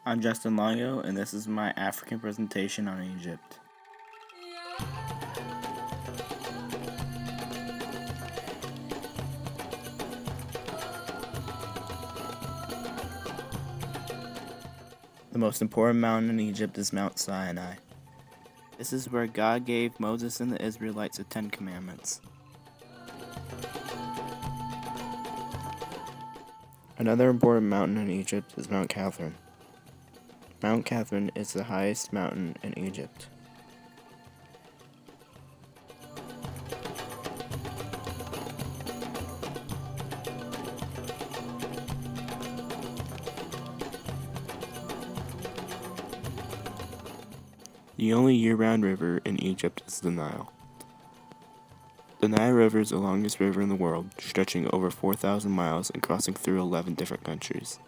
I'm Justin Longo, and this is my African presentation on Egypt. The most important mountain in Egypt is Mount Sinai. This is where God gave Moses and the Israelites the 10 Commandments. Another important mountain in Egypt is Mount Catherine. Mount Catherine is the highest mountain in Egypt. The only year-round river in Egypt is the Nile. The Nile River is the longest river in the world, stretching over 4,000 miles and crossing through 11 different countries.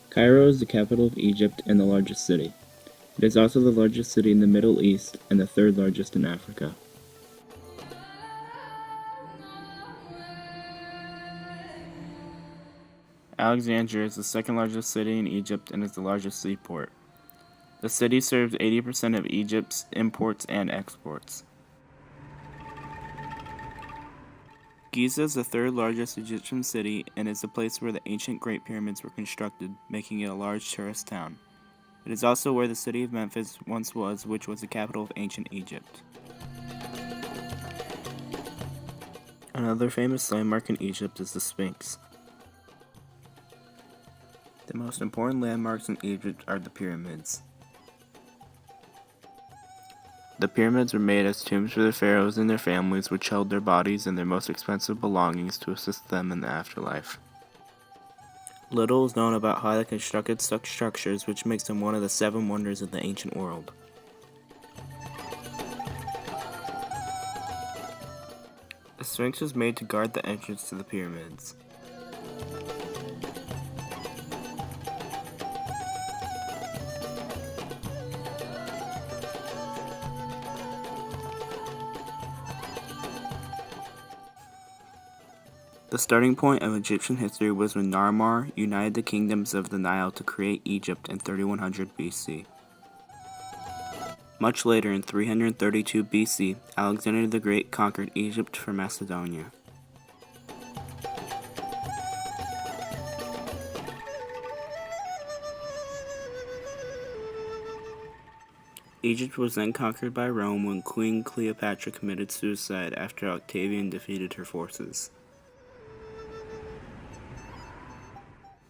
Cairo is the capital of Egypt and the largest city. It is also the largest city in the Middle East and the third largest in Africa. Alexandria is the second largest city in Egypt and is the largest seaport. The city serves 80% of Egypt's imports and exports. Giza is the third largest Egyptian city and is the place where the ancient Great Pyramids were constructed, making it a large tourist town. It is also where the city of Memphis once was, which was the capital of ancient Egypt. Another famous landmark in Egypt is the Sphinx. The most important landmarks in Egypt are the pyramids. The pyramids were made as tombs for the pharaohs and their families, which held their bodies and their most expensive belongings to assist them in the afterlife. Little is known about how they constructed such structures, which makes them one of the 7 wonders of the ancient world. The Sphinx was made to guard the entrance to the pyramids. The starting point of Egyptian history was when Narmer united the kingdoms of the Nile to create Egypt in 3100 BC. Much later, in 332 BC, Alexander the Great conquered Egypt from Macedonia. Egypt was then conquered by Rome when Queen Cleopatra committed suicide after Octavian defeated her forces.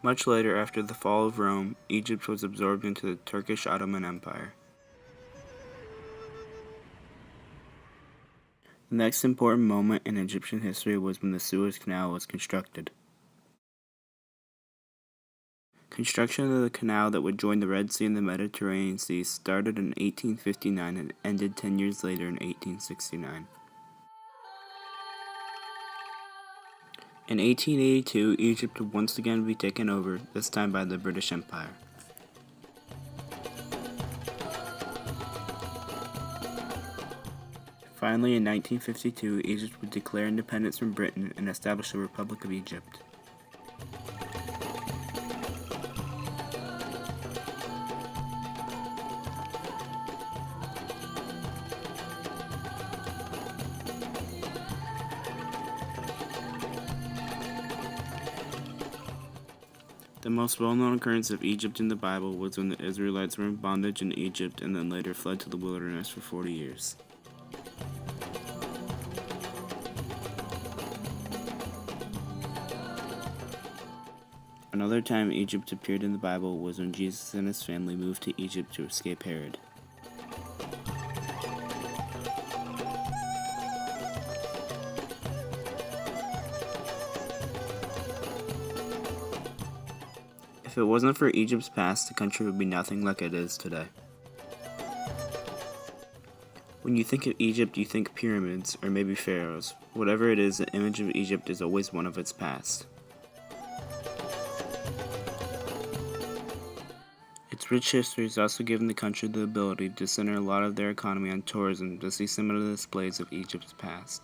Much later, after the fall of Rome, Egypt was absorbed into the Turkish Ottoman Empire. The next important moment in Egyptian history was when the Suez Canal was constructed. Construction of the canal that would join the Red Sea and the Mediterranean Sea started in 1859 and ended 10 years later in 1869. In 1882, Egypt would once again be taken over, this time by the British Empire. Finally, in 1952, Egypt would declare independence from Britain and establish the Republic of Egypt. The most well-known occurrence of Egypt in the Bible was when the Israelites were in bondage in Egypt and then later fled to the wilderness for 40 years. Another time Egypt appeared in the Bible was when Jesus and his family moved to Egypt to escape Herod. If it wasn't for Egypt's past, the country would be nothing like it is today. When you think of Egypt, you think pyramids, or maybe pharaohs. Whatever it is, the image of Egypt is always one of its past. Its rich history has also given the country the ability to center a lot of their economy on tourism to see some of the displays of Egypt's past.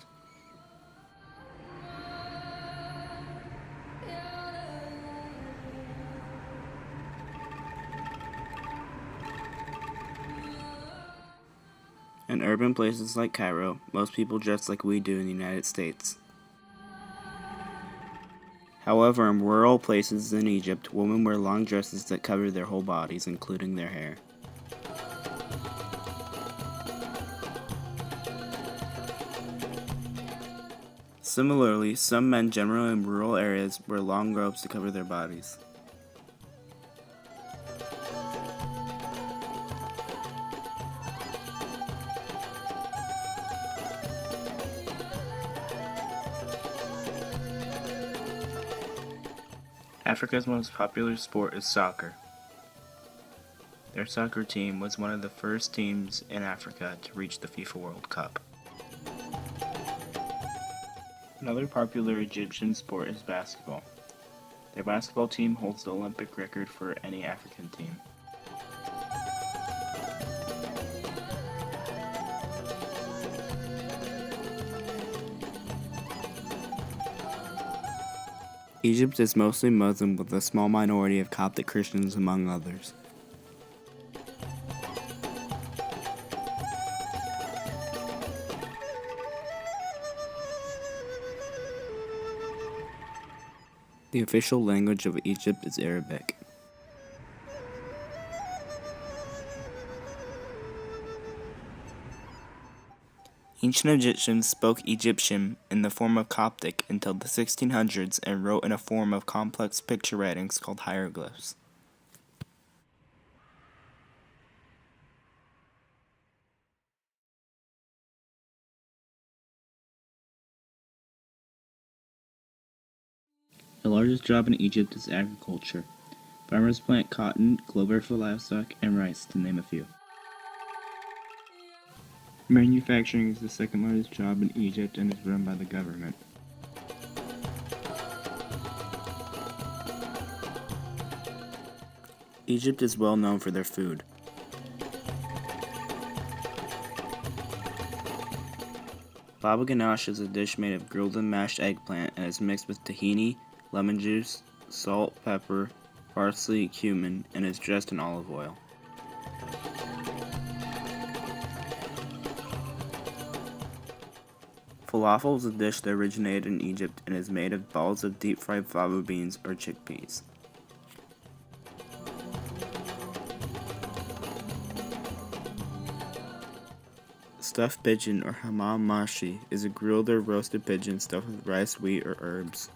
In urban places like Cairo, most people dress like we do in the United States. However, in rural places in Egypt, women wear long dresses that cover their whole bodies, including their hair. Similarly, some men generally in rural areas wear long robes to cover their bodies. Africa's most popular sport is soccer. Their soccer team was one of the first teams in Africa to reach the FIFA World Cup. Another popular Egyptian sport is basketball. Their basketball team holds the Olympic record for any African team. Egypt is mostly Muslim with a small minority of Coptic Christians among others. The official language of Egypt is Arabic. Ancient Egyptians spoke Egyptian in the form of Coptic until the 1600s and wrote in a form of complex picture writings called hieroglyphs. The largest job in Egypt is agriculture. Farmers plant cotton, clover for livestock, and rice, to name a few. Manufacturing is the second largest job in Egypt and is run by the government. Egypt is well known for their food. Baba ganoush is a dish made of grilled and mashed eggplant and is mixed with tahini, lemon juice, salt, pepper, parsley, cumin, and is dressed in olive oil. Falafel is a dish that originated in Egypt and is made of balls of deep-fried fava beans or chickpeas. Stuffed pigeon or hamam mashi is a grilled or roasted pigeon stuffed with rice, wheat, or herbs.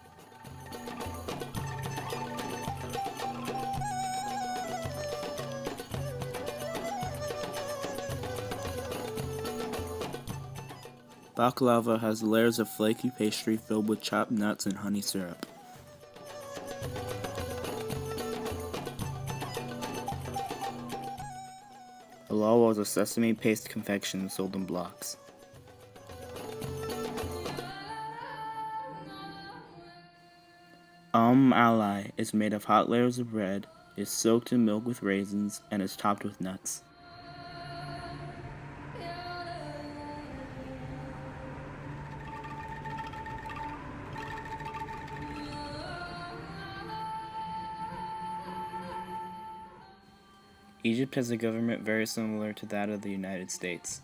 Baklava has layers of flaky pastry filled with chopped nuts and honey syrup. Halal was a sesame paste confection sold in blocks. Alai is made of hot layers of bread, is soaked in milk with raisins, and is topped with nuts. Egypt has a government very similar to that of the United States.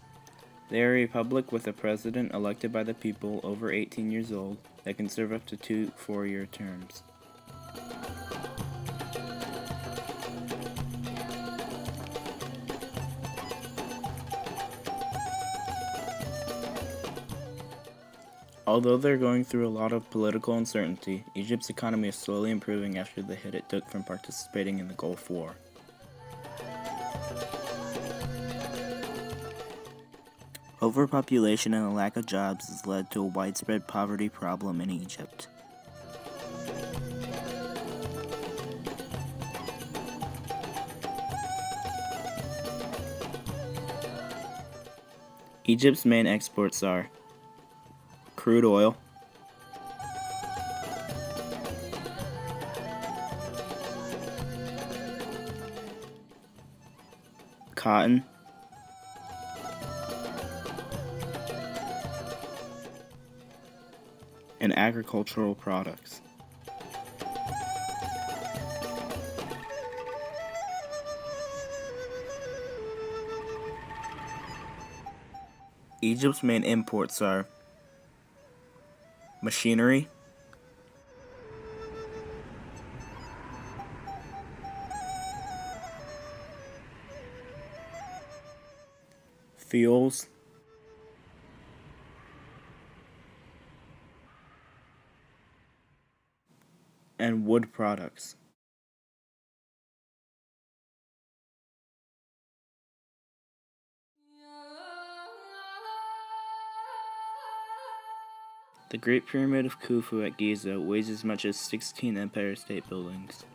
They are a republic with a president elected by the people over 18 years old that can serve up to 2 4-year terms. Although they're going through a lot of political uncertainty, Egypt's economy is slowly improving after the hit it took from participating in the Gulf War. Overpopulation and a lack of jobs has led to a widespread poverty problem in Egypt. Egypt's main exports are crude oil, cotton, and agricultural products. Egypt's main imports are machinery, fuels, and wood products. The Great Pyramid of Khufu at Giza weighs as much as 16 Empire State Buildings.